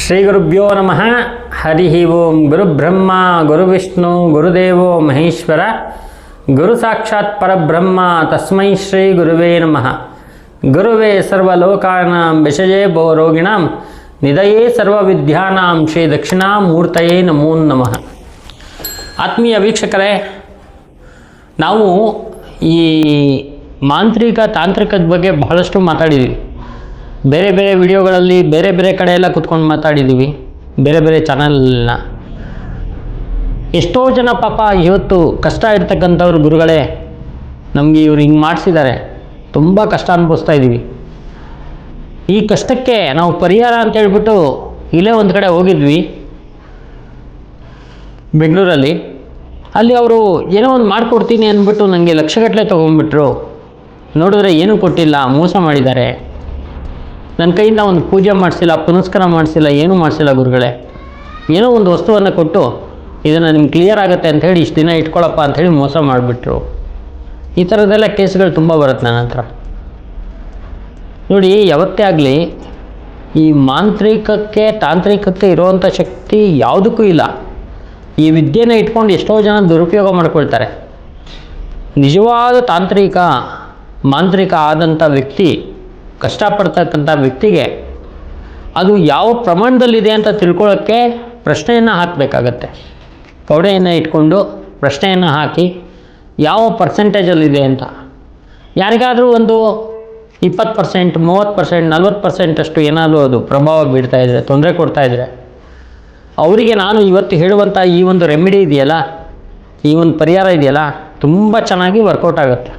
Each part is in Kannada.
ಶ್ರೀ ಗುರುಭ್ಯೋ ನಮಃ. ಹರಿ ಓಂ. ಗುರುಬ್ರಹ್ಮ ಗುರುವಿಷ್ಣು ಗುರುದೇವೋ ಮಹೇಶ್ವರ, ಗುರು ಸಾಕ್ಷಾತ್ ಪರಬ್ರಹ್ಮ ತಸ್ಮೈ ಶ್ರೀ ಗುರುವೇ ನಮಃ. ಗುರುವೇ ಸರ್ವಲೋಕಾನಾಂ ವಿಷಯೇ ಭೋ ರೋಗಿಣಾಂ ನಿಧಯೇ ಸರ್ವವಿದ್ಯಾನಾಂ ಶ್ರೀ ದಕ್ಷಿಣಾಮೂರ್ತಯೇ ನಮೋ ನಮಃ. ಆತ್ಮೀಯ ವೀಕ್ಷಕರೇ, ನಾವು ಈ ಮಾಂತ್ರಿಕ ತಾಂತ್ರಿಕದ ಬಗ್ಗೆ ಬಹಳಷ್ಟು ಮಾತಾಡಿದ್ದೀವಿ. ಬೇರೆ ಬೇರೆ ವಿಡಿಯೋಗಳಲ್ಲಿ ಬೇರೆ ಬೇರೆ ಕಡೆ ಎಲ್ಲ ಕೂತ್ಕೊಂಡು ಮಾತಾಡಿದ್ದೀವಿ, ಬೇರೆ ಬೇರೆ ಚಾನಲ್ನ. ಎಷ್ಟೋ ಜನ ಪಾಪ ಇವತ್ತು ಕಷ್ಟ ಇರ್ತಕ್ಕಂಥವ್ರು, ಗುರುಗಳೇ ನಮಗೆ ಇವರು ಹಿಂಗೆ ಮಾಡಿಸಿದ್ದಾರೆ, ತುಂಬ ಕಷ್ಟ ಅನುಭವಿಸ್ತಾ ಇದ್ದೀವಿ. ಈ ಕಷ್ಟಕ್ಕೆ ನಾವು ಪರಿಹಾರ ಅಂತ ಹೇಳ್ಬಿಟ್ಟು ಇಲ್ಲೇ ಒಂದು ಕಡೆ ಹೋಗಿದ್ವಿ ಬೆಂಗಳೂರಲ್ಲಿ. ಅಲ್ಲಿ ಅವರು ಏನೋ ಒಂದು ಮಾಡಿಕೊಡ್ತೀನಿ ಅಂದ್ಬಿಟ್ಟು ನನಗೆ ಲಕ್ಷಗಟ್ಟಲೆ ತೊಗೊಂಡ್ಬಿಟ್ರು. ನೋಡಿದ್ರೆ ಏನೂ ಕೊಟ್ಟಿಲ್ಲ, ಮೋಸ ಮಾಡಿದ್ದಾರೆ. ನನ್ನ ಕೈಯಿಂದ ಒಂದು ಪೂಜೆ ಮಾಡಿಸಿಲ್ಲ, ಪುನಸ್ಕಾರ ಮಾಡಿಸಿಲ್ಲ, ಏನೂ ಮಾಡಿಸಿಲ್ಲ ಗುರುಗಳೇ. ಏನೋ ಒಂದು ವಸ್ತುವನ್ನು ಕೊಟ್ಟು ಇದನ್ನು ನಿಮ್ಗೆ ಕ್ಲಿಯರ್ ಆಗುತ್ತೆ ಅಂಥೇಳಿ ಇಷ್ಟು ದಿನ ಇಟ್ಕೊಳ್ಳಪ್ಪ ಅಂಥೇಳಿ ಮೋಸ ಮಾಡಿಬಿಟ್ರು. ಈ ಥರದ್ದೆಲ್ಲ ಕೇಸ್ಗಳು ತುಂಬ ಬರುತ್ತೆ ನನ್ನ ಹತ್ರ. ನೋಡಿ, ಯಾವತ್ತೇ ಆಗಲಿ ಈ ಮಾಂತ್ರಿಕಕ್ಕೆ ತಾಂತ್ರಿಕಕ್ಕೆ ಇರುವಂಥ ಶಕ್ತಿ ಯಾವುದಕ್ಕೂ ಇಲ್ಲ. ಈ ವಿದ್ಯೆನ ಇಟ್ಕೊಂಡು ಎಷ್ಟೋ ಜನ ದುರುಪಯೋಗ ಮಾಡ್ಕೊಳ್ತಾರೆ. ನಿಜವಾದ ಮಾಂತ್ರಿಕ ಆದಂಥ ವ್ಯಕ್ತಿ, ಕಷ್ಟಪಡ್ತಕ್ಕಂಥ ವ್ಯಕ್ತಿಗೆ ಅದು ಯಾವ ಪ್ರಮಾಣದಲ್ಲಿದೆ ಅಂತ ತಿಳ್ಕೊಳ್ಳೋಕ್ಕೆ ಪ್ರಶ್ನೆಯನ್ನು ಹಾಕಬೇಕಾಗತ್ತೆ. ಕವಡೆಯನ್ನು ಇಟ್ಕೊಂಡು ಪ್ರಶ್ನೆಯನ್ನು ಹಾಕಿ ಯಾವ ಪರ್ಸೆಂಟೇಜಲ್ಲಿದೆ ಅಂತ. ಯಾರಿಗಾದರೂ ಒಂದು 20%, 30%, 40% ಅಷ್ಟು ಏನಾದರೂ ಅದು ಪ್ರಭಾವ ಬೀಳ್ತಾಯಿದ್ರೆ, ತೊಂದರೆ ಕೊಡ್ತಾಯಿದ್ರೆ, ಅವರಿಗೆ ನಾನು ಇವತ್ತು ಹೇಳುವಂಥ ಈ ಒಂದು ರೆಮಿಡಿ ಇದೆಯಲ್ಲ, ಈ ಒಂದು ಪರಿಹಾರ ಇದೆಯಲ್ಲ, ತುಂಬ ಚೆನ್ನಾಗಿ ವರ್ಕೌಟ್ ಆಗುತ್ತೆ.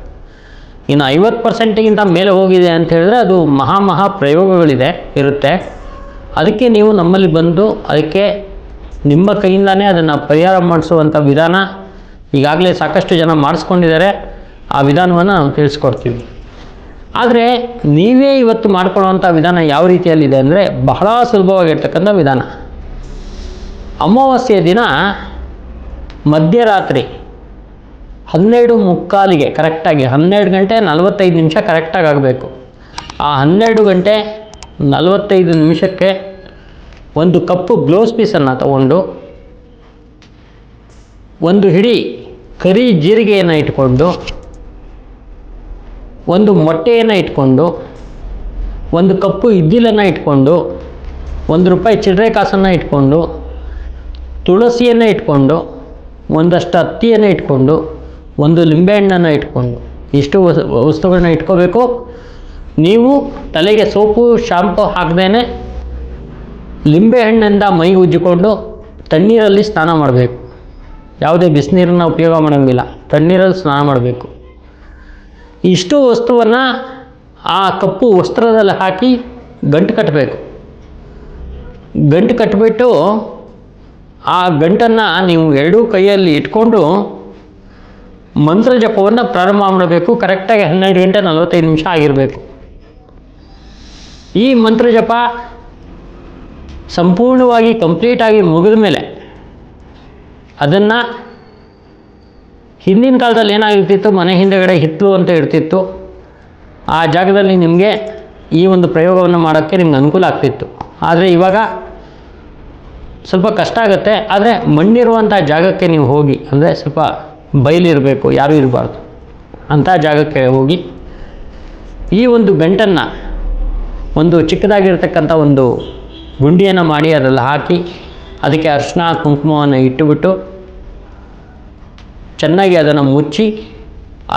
ಇನ್ನು 50%ಗಿಂತ ಮೇಲೆ ಹೋಗಿದೆ ಅಂತ ಹೇಳಿದ್ರೆ ಅದು ಮಹಾ ಇರುತ್ತೆ. ಅದಕ್ಕೆ ನೀವು ನಮ್ಮಲ್ಲಿ ಬಂದು ಅದಕ್ಕೆ ನಿಮ್ಮ ಕೈಯಿಂದನೇ ಅದನ್ನು ಪರಿಹಾರ ಮಾಡಿಸುವಂಥ ವಿಧಾನ ಈಗಾಗಲೇ ಸಾಕಷ್ಟು ಜನ ಮಾಡಿಸ್ಕೊಂಡಿದ್ದಾರೆ. ಆ ವಿಧಾನವನ್ನು ನಾವು ತಿಳಿಸ್ಕೊಡ್ತೀವಿ. ಆದರೆ ನೀವೇ ಇವತ್ತು ಮಾಡ್ಕೊಳ್ಳುವಂಥ ವಿಧಾನ ಯಾವ ರೀತಿಯಲ್ಲಿದೆ ಅಂದರೆ ಬಹಳ ಸುಲಭವಾಗಿರ್ತಕ್ಕಂಥ ವಿಧಾನ. ಅಮಾವಾಸ್ಯೆಯ ದಿನ ಮಧ್ಯರಾತ್ರಿ 12:45 ಕರೆಕ್ಟಾಗಿ 12 ಗಂಟೆ 45 ನಿಮಿಷ ಕರೆಕ್ಟಾಗಿ ಆಗಬೇಕು. ಆ 12 ಗಂಟೆ 45 ನಿಮಿಷಕ್ಕೆ ಒಂದು ಕಪ್ಪು ಗ್ಲೌಸ್ ಪೀಸನ್ನು ತಗೊಂಡು, ಒಂದು ಹಿಡಿ ಕರಿ ಜೀರಿಗೆಯನ್ನು ಇಟ್ಕೊಂಡು, ಒಂದು ಮೊಟ್ಟೆಯನ್ನು ಇಟ್ಕೊಂಡು, ಒಂದು ಕಪ್ಪು ಇದ್ದಿಲನ್ನು ಇಟ್ಕೊಂಡು, ₹1 ಚಿಲ್ಲರೆ ಕಾಸನ್ನು ಇಟ್ಕೊಂಡು, ತುಳಸಿಯನ್ನು ಇಟ್ಕೊಂಡು, ಒಂದಷ್ಟು ಹತ್ತಿಯನ್ನು ಇಟ್ಕೊಂಡು, ಒಂದು ಲಿಂಬೆಹಣ್ಣನ್ನು ಇಟ್ಕೊಂಡು, ಇಷ್ಟು ವಸ್ತುಗಳನ್ನ ಇಟ್ಕೋಬೇಕು. ನೀವು ತಲೆಗೆ ಸೋಪು ಶಾಂಪು ಹಾಕದೇನೆ ಲಿಂಬೆಹಣ್ಣಿಂದ ಮೈ ಉಜ್ಜಿಕೊಂಡು ತಣ್ಣೀರಲ್ಲಿ ಸ್ನಾನ ಮಾಡಬೇಕು. ಯಾವುದೇ ಬಿಸಿನೀರನ್ನ ಉಪಯೋಗ ಮಾಡೋಂಗಿಲ್ಲ, ತಣ್ಣೀರಲ್ಲಿ ಸ್ನಾನ ಮಾಡಬೇಕು. ಇಷ್ಟು ವಸ್ತುವನ್ನು ಆ ಕಪ್ಪು ವಸ್ತ್ರದಲ್ಲಿ ಹಾಕಿ ಗಂಟು ಕಟ್ಟಬೇಕು. ಗಂಟು ಕಟ್ಟಿಬಿಟ್ಟು ಆ ಗಂಟನ್ನು ನೀವು ಎರಡೂ ಕೈಯಲ್ಲಿ ಇಟ್ಕೊಂಡು ಮಂತ್ರ ಜಪವನ್ನು ಪ್ರಾರಂಭ ಮಾಡಬೇಕು. ಕರೆಕ್ಟಾಗಿ 12 ಗಂಟೆ 45 ನಿಮಿಷ ಆಗಿರಬೇಕು. ಈ ಮಂತ್ರ ಜಪ ಸಂಪೂರ್ಣವಾಗಿ ಕಂಪ್ಲೀಟಾಗಿ ಮುಗಿದ ಮೇಲೆ ಅದನ್ನು, ಹಿಂದಿನ ಕಾಲದಲ್ಲಿ ಏನಾಗಿರ್ತಿತ್ತು, ಮನೆ ಹಿಂದೆಗಡೆ ಹಿತ್ತಲು ಅಂತ ಇರ್ತಿತ್ತು. ಆ ಜಾಗದಲ್ಲಿ ನಿಮಗೆ ಈ ಒಂದು ಪ್ರಯೋಗವನ್ನು ಮಾಡೋಕ್ಕೆ ನಿಮ್ಗೆ ಅನುಕೂಲ ಆಗ್ತಿತ್ತು. ಆದರೆ ಇವಾಗ ಸ್ವಲ್ಪ ಕಷ್ಟ ಆಗುತ್ತೆ. ಆದರೆ ಮಣ್ಣಿರುವಂಥ ಜಾಗಕ್ಕೆ ನೀವು ಹೋಗಿ, ಅಂದರೆ ಸ್ವಲ್ಪ ಬಯಲಿರಬೇಕು, ಯಾರೂ ಇರಬಾರ್ದು ಅಂಥ ಜಾಗಕ್ಕೆ ಹೋಗಿ ಈ ಒಂದು ಗಂಟನ್ನು ಒಂದು ಚಿಕ್ಕದಾಗಿರ್ತಕ್ಕಂಥ ಒಂದು ಗುಂಡಿಯನ್ನು ಮಾಡಿ ಅದರಲ್ಲಿ ಹಾಕಿ ಅದಕ್ಕೆ ಅರಿಶಿನ ಕುಂಕುಮವನ್ನು ಇಟ್ಟುಬಿಟ್ಟು ಚೆನ್ನಾಗಿ ಅದನ್ನು ಮುಚ್ಚಿ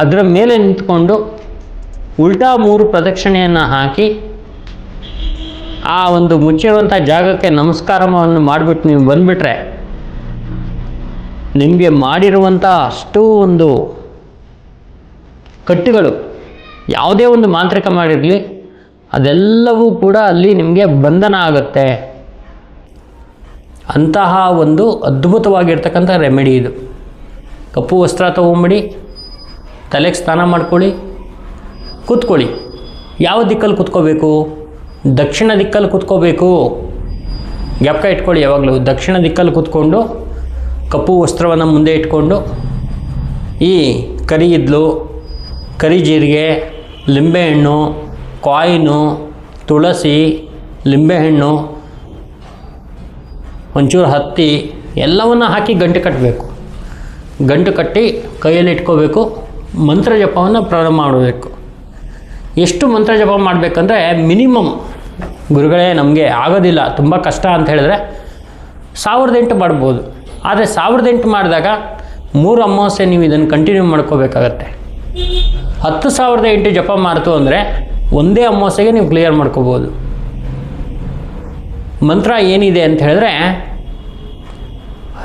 ಅದರ ಮೇಲೆ ನಿಂತ್ಕೊಂಡು ಉಲ್ಟಾ 3 ಪ್ರದಕ್ಷಿಣೆಯನ್ನು ಹಾಕಿ ಆ ಒಂದು ಮುಚ್ಚಿರುವಂಥ ಜಾಗಕ್ಕೆ ನಮಸ್ಕಾರವನ್ನು ಮಾಡಿಬಿಟ್ಟು ನೀವು ಬಂದುಬಿಟ್ರೆ ನಿಮಗೆ ಮಾಡಿರುವಂಥ ಅಷ್ಟೂ ಒಂದು ಕಟ್ಟುಗಳು, ಯಾವುದೇ ಒಂದು ಮಾಂತ್ರಿಕ ಮಾಡಿರಲಿ, ಅದೆಲ್ಲವೂ ಕೂಡ ಅಲ್ಲಿ ನಿಮಗೆ ಬಂಧನ ಆಗುತ್ತೆ. ಅಂತಹ ಒಂದು ಅದ್ಭುತವಾಗಿರ್ತಕ್ಕಂಥ ರೆಮಿಡಿ ಇದು. ಕಪ್ಪು ವಸ್ತ್ರ ತೊಗೊಂಬಿಡಿ, ತಲೆಗೆ ಸ್ನಾನ ಮಾಡ್ಕೊಳ್ಳಿ, ಕೂತ್ಕೊಳ್ಳಿ. ಯಾವ ದಿಕ್ಕಲ್ಲಿ ಕೂತ್ಕೋಬೇಕು? ದಕ್ಷಿಣ ದಿಕ್ಕಲ್ಲಿ ಕೂತ್ಕೋಬೇಕು. ಜ್ಞಾಪಕ ಇಟ್ಕೊಳ್ಳಿ ಯಾವಾಗಲೂ. ದಕ್ಷಿಣ ದಿಕ್ಕಲ್ಲಿ ಕೂತ್ಕೊಂಡು ಕಪ್ಪು ವಸ್ತ್ರವನ್ನು ಮುಂದೆ ಇಟ್ಕೊಂಡು ಈ ಕರಿ ಇದ್ಲು, ಕರಿ ಜೀರಿಗೆ, ಲಿಂಬೆಹಣ್ಣು, ಕಾಯಿನು, ತುಳಸಿ, ಲಿಂಬೆಹಣ್ಣು ಒಂಚೂರು ಹತ್ತಿ ಎಲ್ಲವನ್ನು ಹಾಕಿ ಗಂಟು ಕಟ್ಟಬೇಕು. ಗಂಟು ಕಟ್ಟಿ ಕೈಯಲ್ಲಿ ಇಟ್ಕೋಬೇಕು. ಮಂತ್ರ ಜಪವನ್ನು ಪ್ರಾರಂಭ ಮಾಡಬೇಕು. ಎಷ್ಟು ಮಂತ್ರ ಜಪ ಮಾಡಬೇಕಂದ್ರೆ ಮಿನಿಮಮ್, ಗುರುಗಳೇ ನಮಗೆ ಆಗೋದಿಲ್ಲ, ತುಂಬ ಕಷ್ಟ ಅಂತ ಹೇಳಿದ್ರೆ 1008 ಮಾಡ್ಬೋದು. ಆದರೆ 1008 ಮಾಡಿದಾಗ 3 ಅಮಾವಾಸ್ಯೆ ನೀವು ಇದನ್ನು ಕಂಟಿನ್ಯೂ ಮಾಡ್ಕೋಬೇಕಾಗತ್ತೆ. 10,008 ಜಪ ಮಾಡ್ತು ಅಂದರೆ ಒಂದೇ ಅಮಾವಾಸ್ಯೆಗೆ ನೀವು ಕ್ಲಿಯರ್ ಮಾಡ್ಕೋಬೋದು. ಮಂತ್ರ ಏನಿದೆ ಅಂತ ಹೇಳಿದ್ರೆ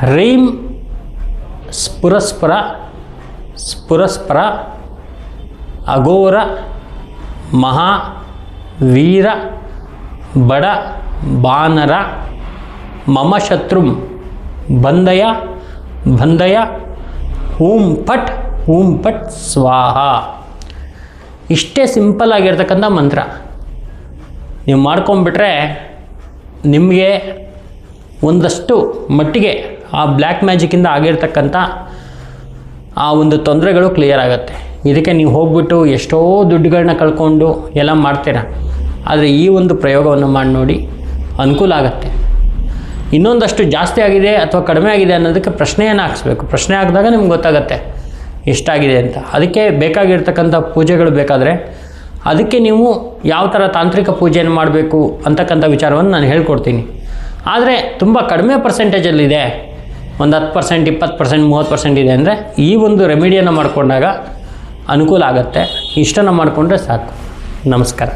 ಹ್ರೀಂ ಸ್ಫುರಸ್ಫುರ ಸ್ಫುರಸ್ಫರ ಅಘೋರ ಮಹಾ ವೀರ ಬಡ ಬಾನರ ಮಮ ಶತ್ರುಂ ಬಂಧಯ ಬಂಧಯ ಹೂಂ ಪಟ್ ಸ್ವಾಹ. ಇಷ್ಟೇ ಸಿಂಪಲ್ ಆಗಿರ್ತಕ್ಕಂಥ ಮಂತ್ರ ನೀವು ಮಾಡ್ಕೊಂಬಿಟ್ರೆ ನಿಮಗೆ ಒಂದಷ್ಟು ಮಟ್ಟಿಗೆ ಆ ಬ್ಲ್ಯಾಕ್ ಮ್ಯಾಜಿಕ್ಕಿಂದ ಆಗಿರ್ತಕ್ಕಂಥ ಆ ಒಂದು ತೊಂದರೆಗಳು ಕ್ಲಿಯರ್ ಆಗುತ್ತೆ. ಇದಕ್ಕೆ ನೀವು ಹೋಗ್ಬಿಟ್ಟು ಎಷ್ಟೋ ದುಡ್ಡುಗಳನ್ನ ಕಳ್ಕೊಂಡು ಎಲ್ಲ ಮಾಡ್ತೀರ. ಆದರೆ ಈ ಒಂದು ಪ್ರಯೋಗವನ್ನು ಮಾಡಿ ನೋಡಿ, ಅನುಕೂಲ ಆಗುತ್ತೆ. ಇನ್ನೊಂದಷ್ಟು ಜಾಸ್ತಿ ಆಗಿದೆ ಅಥವಾ ಕಡಿಮೆ ಆಗಿದೆ ಅನ್ನೋದಕ್ಕೆ ಪ್ರಶ್ನೆಯನ್ನು ಹಾಕಿಸ್ಬೇಕು. ಪ್ರಶ್ನೆ ಹಾಕಿದಾಗ ನಿಮ್ಗೆ ಗೊತ್ತಾಗುತ್ತೆ ಎಷ್ಟಾಗಿದೆ ಅಂತ. ಅದಕ್ಕೆ ಬೇಕಾಗಿರ್ತಕ್ಕಂಥ ಪೂಜೆಗಳು ಬೇಕಾದರೆ ಅದಕ್ಕೆ ನೀವು ಯಾವ ಥರ ತಾಂತ್ರಿಕ ಪೂಜೆಯನ್ನು ಮಾಡಬೇಕು ಅಂತಕ್ಕಂಥ ವಿಚಾರವನ್ನು ನಾನು ಹೇಳ್ಕೊಡ್ತೀನಿ. ಆದರೆ ತುಂಬ ಕಡಿಮೆ ಪರ್ಸೆಂಟೇಜಲ್ಲಿದೆ, ಒಂದು 10%, 20%, 30% ಇದೆ ಅಂದರೆ ಈ ಒಂದು ರೆಮಿಡಿಯನ್ನು ಮಾಡಿಕೊಂಡಾಗ ಅನುಕೂಲ ಆಗುತ್ತೆ. ಇಷ್ಟನ್ನು ಮಾಡಿಕೊಂಡ್ರೆ ಸಾಕು. ನಮಸ್ಕಾರ.